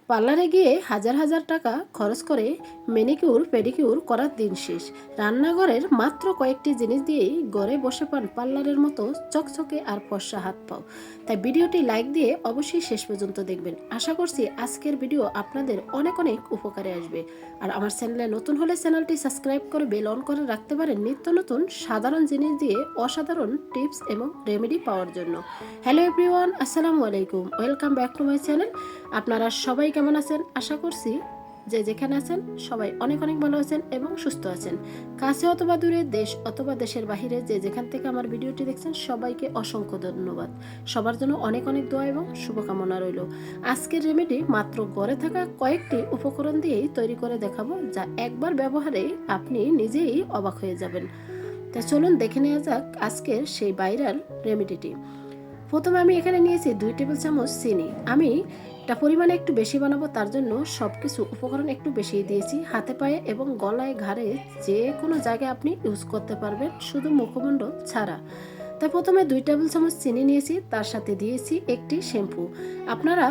পার্লারে গিয়ে হাজার হাজার টাকা খরচ করে ম্যানিকিউর পেডিকিউর করার দিন শেষ। রান্নাঘরের মাত্র কয়েকটি জিনিস দিয়েই ঘরে বসে পান পার্লারের মতো চকচকে আর ফর্সা হাত পাও। তাই ভিডিওটি লাইক দিয়ে অবশ্যই শেষ পর্যন্ত দেখবেন। আশা করছি আজকের ভিডিও আপনাদের অনেক অনেক উপকারে আসবে। আর আমার চ্যানেলে নতুন হলে চ্যানেলটি সাবস্ক্রাইব করে বেল অন করে রাখতে পারেন নিত্য নতুন সাধারণ জিনিস দিয়ে অসাধারণ টিপস এবং রেমেডি পাওয়ার জন্য। হ্যালো এভরিওয়ান, আসসালামু আলাইকুম, welcome back to my channel. আপনারা সবাই কেমন আছেন? আশা করছি যে যেখানে আছেন সবাই অনেক অনেক ভালো আছেন এবং সুস্থ আছেন। কাছে অথবা দূরে, দেশ অথবা দেশের বাহিরে যে যেখান থেকে আমার ভিডিওটি দেখছেন সবাইকে অসংখ্য ধন্যবাদ। সবার জন্য অনেক অনেক দোয়া এবং শুভকামনা রইল। আজকের রেমেডি মাত্র ঘরে থাকা কয়েকটি উপকরণ দিয়েই তৈরি করে দেখাবো, যা একবার ব্যবহারে আপনি নিজেই অবাক হয়ে যাবেন। তা চলুন দেখে নেওয়া যাক আজকের সেই ভাইরাল রেমেডিটি। প্রথমে আমি এখানে নিয়েছি 2 টেবিল চামচ চিনি। আমি এটা পরিমাণে একটু বেশি বানাবো, তার জন্য সব কিছু উপকরণ একটু বেশি দিয়েছি। হাতে পায়ে এবং গলায় ঘাড়ে যে কোনো জায়গায় আপনি ইউজ করতে পারবেন, শুধু মুখমণ্ডল ছাড়া। তাই প্রথমে 2 টেবিল চামচ চিনি নিয়েছি, তার সাথে দিয়েছি একটি শ্যাম্পু। আপনারা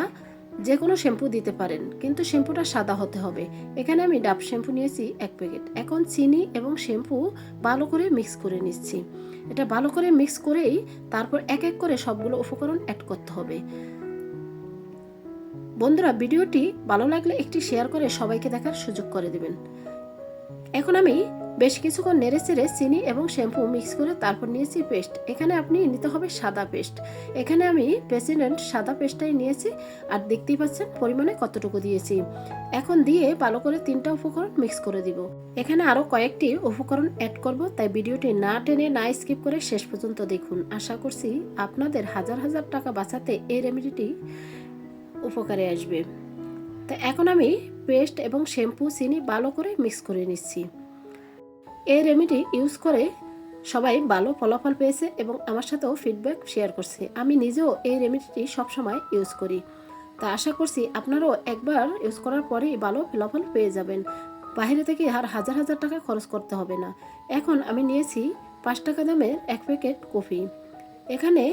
যে কোনো শ্যাম্পু দিতে পারেন, কিন্তু শ্যাম্পুটা সাদা হতে হবে। এখানে আমি ডাব শ্যাম্পু নিয়েছি 1 প্যাকেট। এখন চিনি এবং শ্যাম্পু ভালো করে মিক্স করে নিচ্ছি। এটা ভালো করে মিক্স করেই তারপর এক এক করে সবগুলো উপকরণ অ্যাড করতে হবে। বন্ধুরা, ভিডিওটি ভালো লাগলে একটি শেয়ার করে সবাইকে দেখার সুযোগ করে দেবেন। এখন আমি বেশ কিছুক্ষণ নেড়ে চেড়ে চিনি এবং শ্যাম্পু মিক্স করে তারপর নিয়েছি পেস্ট। এখানে আপনি নিতে হবে সাদা পেস্ট। এখানে আমি প্রেসিডেন্ট সাদা পেস্টটাই নিয়েছি, আর দেখতেই পাচ্ছেন পরিমাণে কতটুকু দিয়েছি। এখন দিয়ে ভালো করে 3টা উপকরণ মিক্স করে দিব। এখানে আরও কয়েকটি উপকরণ অ্যাড করব, তাই ভিডিওটি না টেনে না স্কিপ করে শেষ পর্যন্ত দেখুন। আশা করছি আপনাদের হাজার হাজার টাকা বাঁচাতে এই রেমেডিটি উপকারে আসবে। তো এখন আমি পেস্ট এবং শ্যাম্পু চিনি ভালো করে মিক্স করে নিচ্ছি। এই রেমেডি ইউজ করে সবাই ভালো ফলাফল পেয়েছে এবং আমার সাথেও ফিডব্যাক শেয়ার করছে। আমি নিজেও এই রেমেডিটি সবসময় ইউজ করি। তা আশা করছি আপনারাও একবার ইউজ করার পরেই ভালো ফলাফল পেয়ে যাবেন। বাইরে থেকে আর হাজার হাজার টাকা খরচ করতে হবে না। এখন আমি নিয়েছি 5 টাকা দামের 1 প্যাকেট কফি। এখানে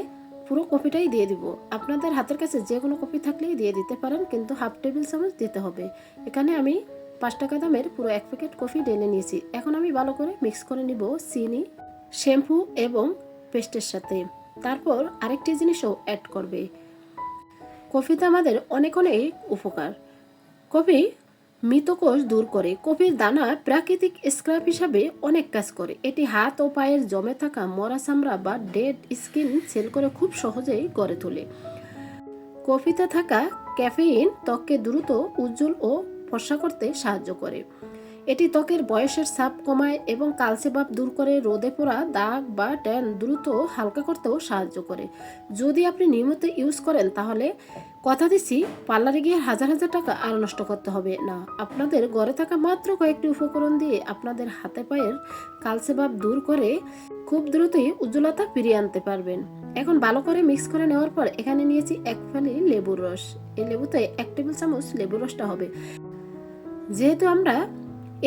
পুরো কফিটাই দিয়ে দিব। আপনাদের হাতের কাছে যে কোনো কফি থাকলেই দিয়ে দিতে পারেন, কিন্তু হাফ টেবিল চামচ দিতে হবে। এখানে আমি 5 টাকা দামের পুরো 1 প্যাকেট কফি ঢেলে নিয়েছি। এখন আমি ভালো করে মিক্স করে নিব চিনি, শ্যাম্পু এবং পেস্টের সাথে। তারপর আরেকটি জিনিসও অ্যাড করবে। কফিতে আমাদের অনেক অনেক উপকার। কফি মৃতকোষ দূর করে। কফির দানা প্রাকৃতিক স্ক্রাব হিসাবে অনেক কাজ করে। এটি হাত ও পায়ের জমে থাকা মরা চামড়া বা ডেড স্কিন সেল করে খুব সহজেই গড়ে তোলে। কফিতে থাকা ক্যাফেইন ত্বককে দ্রুত উজ্জ্বল ও ফর্সা করতে সাহায্য করে। এটি ত্বকের বয়সের ছাপ কমায় এবং কালচে ভাব দূর করে। রোদে পোড়া দাগ বা ট্যান দ্রুত হালকা করতেও সাহায্য করে। যদি আপনি নিয়মিত ইউজ করেন তাহলে কথা দিচ্ছি পার্লারে গিয়ে হাজার হাজার টাকা আর নষ্ট করতে হবে না। আপনাদের ঘরে থাকা মাত্র কয়েকটি উপকরণ দিয়ে আপনাদের হাতে পায়ের কালচে ভাব দূর করে খুব দ্রুতই উজ্জ্বলতা ফিরিয়ে আনতে পারবেন। এখন ভালো করে মিক্স করে নেওয়ার পর এখানে নিয়েছি 1 ফালি লেবুর রস। এই লেবুতে 1 টেবিল চামচ লেবুর রসটা হবে। যেহেতু আমরা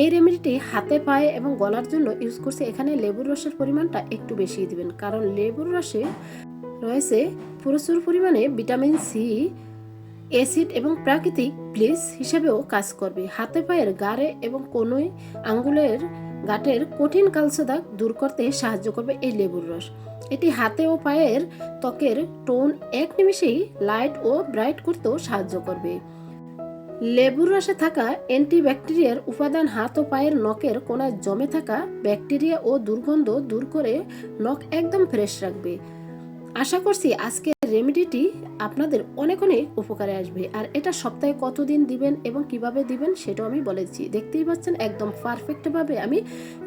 এই রেমেডিটি হাতে পায়ে এবং গলার জন্য ইউজ করছি, এখানে লেবুর রসের পরিমাণটা একটু বেশি দিবেন, কারণ লেবুর রসে রয়েছে প্রচুর পরিমাণে ভিটামিন সি, অ্যাসিড এবং প্রাকৃতিক ব্লিচ হিসেবেও কাজ করবে। হাতে পায়ের গাড়ে এবং কোনোই আঙ্গুলের গাঁটের কঠিন কালচে দাগ দূর করতে সাহায্য করবে এই লেবুর রস। এটি হাতে ও পায়ের ত্বকের টোন এক নিমেষেই লাইট ও ব্রাইট করতেও সাহায্য করবে। লেবুর রসে থাকা অ্যান্টিব্যাকটেরিয়ার উপাদান হাত ও পায়ের নখের কোনায় জমে থাকা ব্যাকটেরিয়া ও দুর্গন্ধ দূর করে নখ একদম ফ্রেশ রাখবে। আশা করছি আজকের রেমেডিটি আপনাদের অনেক অনেক উপকারে আসবে। আর এটা সপ্তাহে কতদিন দিবেন এবং কিভাবে দিবেন সেটাও আমি বলেছি। দেখতেই পাচ্ছেন একদম পারফেক্টভাবে আমি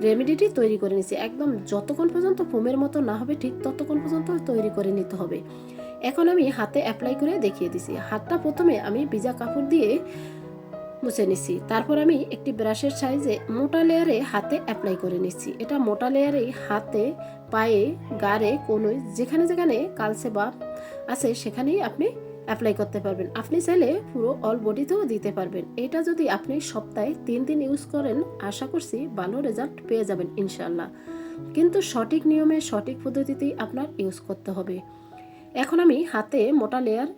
রেমেডিটি তৈরি করে নিয়েছি। একদম যতক্ষণ পর্যন্ত ফোমের মতো না হবে ঠিক ততক্ষণ পর্যন্ত তৈরি করে নিতে হবে। এখন আমি হাতে অ্যাপ্লাই করে দেখিয়ে দিছি। হাতটা প্রথমে আমি ভিজা কাপড় দিয়ে মুছে নিচ্ছি। তারপর আমি একটি ব্রাশের সাহায্যে মোটা লেয়ারে হাতে অ্যাপ্লাই করে নিচ্ছি। এটা মোটা লেয়ারেই হাতে, পায়ে, গাড়ে, কোনোই যেখানে যেখানে কালচে ভাব আছে সেখানেই আপনি অ্যাপ্লাই করতে পারবেন। আপনি চাইলে পুরো অল বডিতেও দিতে পারবেন। এটা যদি আপনি সপ্তাহে 3 দিন ইউজ করেন আশা করছি ভালো রেজাল্ট পেয়ে যাবেন ইনশাল্লাহ। কিন্তু সঠিক নিয়মে সঠিক পদ্ধতিতেই আপনার ইউজ করতে হবে। এখন আমি হাতে মোটা লেয়ার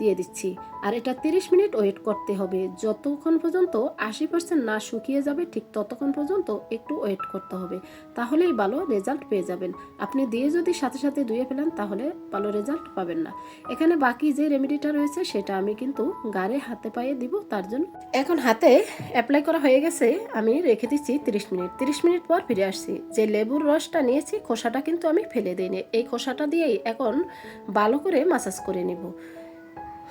দিয়ে দিচ্ছি। আর এটা 30 মিনিট ওয়েট করতে হবে। যতক্ষণ পর্যন্ত 80% না শুকিয়ে যাবে ঠিক ততক্ষণ পর্যন্ত একটু ওয়েট করতে হবে, তাহলেই ভালো রেজাল্ট পেয়ে যাবেন। আপনি দিয়ে যদি সাথে সাথে ধুয়ে ফেলেন তাহলে ভালো রেজাল্ট পাবেন না। এখানে বাকি যে রেমেডিটা রয়েছে সেটা আমি কিন্তু গাড়ে হাতে পায়ে দিব তার জন্য। এখন হাতে অ্যাপ্লাই করা হয়ে গেছে, আমি রেখে দিচ্ছি 30 মিনিট। 30 মিনিট পর ফিরে আসছি। যে লেবুর রসটা নিয়েছি খোসাটা কিন্তু আমি ফেলে দিইনি, এই খোসাটা দিয়েই এখন ভালো করে মাসাজ করে নিব।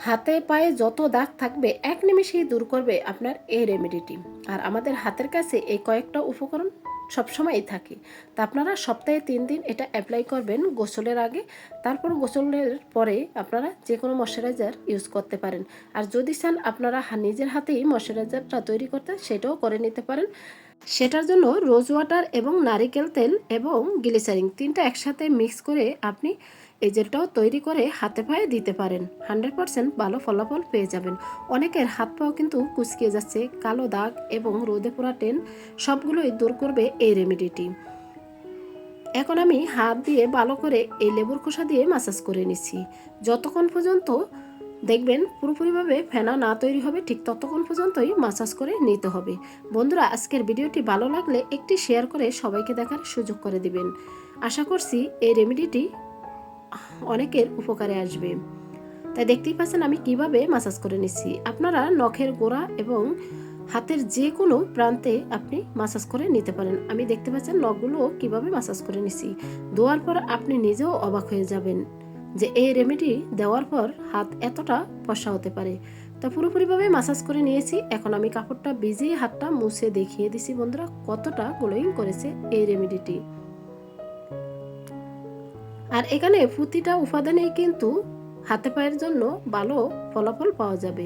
হাতে পায়ে যত দাগ থাকবে এক নিমেষেই দূর করবে আপনার এই রেমেডিটি। আর আমাদের হাতের কাছে এই কয়েকটা উপকরণ সবসময়ই থাকে। তা আপনারা সপ্তাহে 3 দিন এটা অ্যাপ্লাই করবেন গোসলের আগে, তারপর গোসলের পরে আপনারা যে কোনো ময়শ্চারাইজার ইউজ করতে পারেন। আর যদি চান আপনারা নিজের হাতেই ময়শ্চারাইজারটা তৈরি করতে, সেটাও করে নিতে পারেন। সেটার জন্য রোজ ওয়াটার এবং নারিকেল তেল এবং গ্লিসারিন 3টা একসাথে মিক্স করে আপনি এই জেলটাও তৈরি করে হাতে পায়ে দিতে পারেন। 100% ভালো ফলাফল পেয়ে যাবেন। অনেকের হাত পাও কিন্তু কুচকিয়ে যাচ্ছে, কালো দাগ এবং রোদে পোড়া টেন সবগুলোই দূর করবে এই রেমেডিটি। এখন আমি হাত দিয়ে ভালো করে এই লেবুর খোসা দিয়ে মাসাজ করে নিচ্ছি। যতক্ষণ পর্যন্ত দেখবেন পুরোপুরিভাবে ফেনা না তৈরি হবে ঠিক ততক্ষণ পর্যন্তই মাসাজ করে নিতে হবে। বন্ধুরা, আজকের ভিডিওটি ভালো লাগলে একটি শেয়ার করে সবাইকে দেখার সুযোগ করে দিবেন। আশা করছি এই রেমেডিটি অনেকের উপকারে আসবে। তাই দেখতেই পাচ্ছেন আমি কিভাবে মাসাজ করে নিচ্ছি। আপনারা নখের গোড়া এবং হাতের যে কোনো প্রান্তে আপনি মাসাজ করে নিতে পারেন। আমি দেখতে পাচ্ছেন নখগুলো কিভাবে মাসাজ করে নিচ্ছি। ধোয়ার পর আপনি নিজেও অবাক হয়ে যাবেন যে এই রেমেডি দেওয়ার পর হাত এতটা ফর্সা হতে পারে। তা পুরোপুরিভাবে মাসাজ করে নিয়েছি। এখন আমি কাপড়টা ভিজিয়ে হাতটা মুছে দেখিয়ে দিছি বন্ধুরা কতটা গ্লোয়িং করেছে এই রেমেডিটি। আর এখানে প্রতিটা উপাদানেই কিন্তু হাতে পায়ের জন্য ভালো ফলাফল পাওয়া যাবে।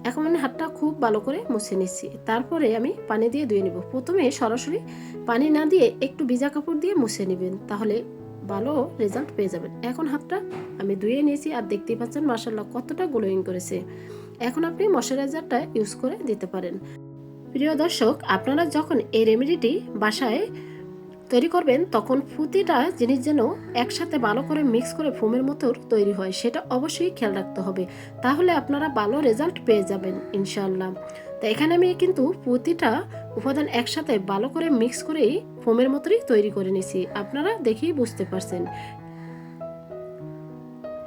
এখন আমি হাতটা খুব ভালো করে মুছে নিচ্ছি। তারপরে আমি পানি দিয়ে ধুয়ে নেব। প্রথমে সরাসরি পানি না দিয়ে একটু ভিজা কাপড় দিয়ে মুছে নেবেন, তাহলে ভালো রেজাল্ট পেয়ে যাবেন। এখন হাতটা আমি ধুয়ে নিয়েছি আর দেখতেই পাচ্ছেন মাশাআল্লাহ কতটা গ্লোয়িং করেছে। এখন আপনি ময়শ্চারাইজারটা ইউজ করে দিতে পারেন। প্রিয় দর্শক, আপনারা যখন এই রেমেডিটি বাসায় তৈরি করবেন তখন প্রতিটা জিনিস যেন একসাথে ভালো করে মিক্স করে ফোমের মতো তৈরি হয়, সেটা অবশ্যই খেয়াল রাখতে হবে। তাহলে আপনারা ভালো রেজাল্ট পেয়ে যাবেন ইনশাআল্লাহ। তো এখানে আমি কিন্তু প্রতিটা উপাদান একসাথে ভালো করে মিক্স করেই ফোমের মতোই তৈরি করে নিয়েছি। আপনারা দেখেই বুঝতে পারছেন।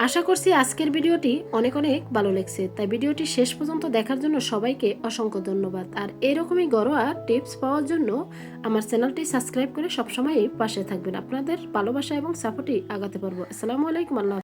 আশা করছি আজকের ভিডিওটি অনেক অনেক ভালো লেগেছে। তাই ভিডিওটি শেষ পর্যন্ত দেখার জন্য সবাইকে অসংখ্য ধন্যবাদ। আর এরকমই ঘরোয়া টিপস পাওয়ার জন্য আমার চ্যানেলটি সাবস্ক্রাইব করে সবসময় পাশে থাকবেন। আপনাদের ভালোবাসা এবং সাপোর্টই আগাতে পারবো। আসসালামু আলাইকুম। আল্লাহ।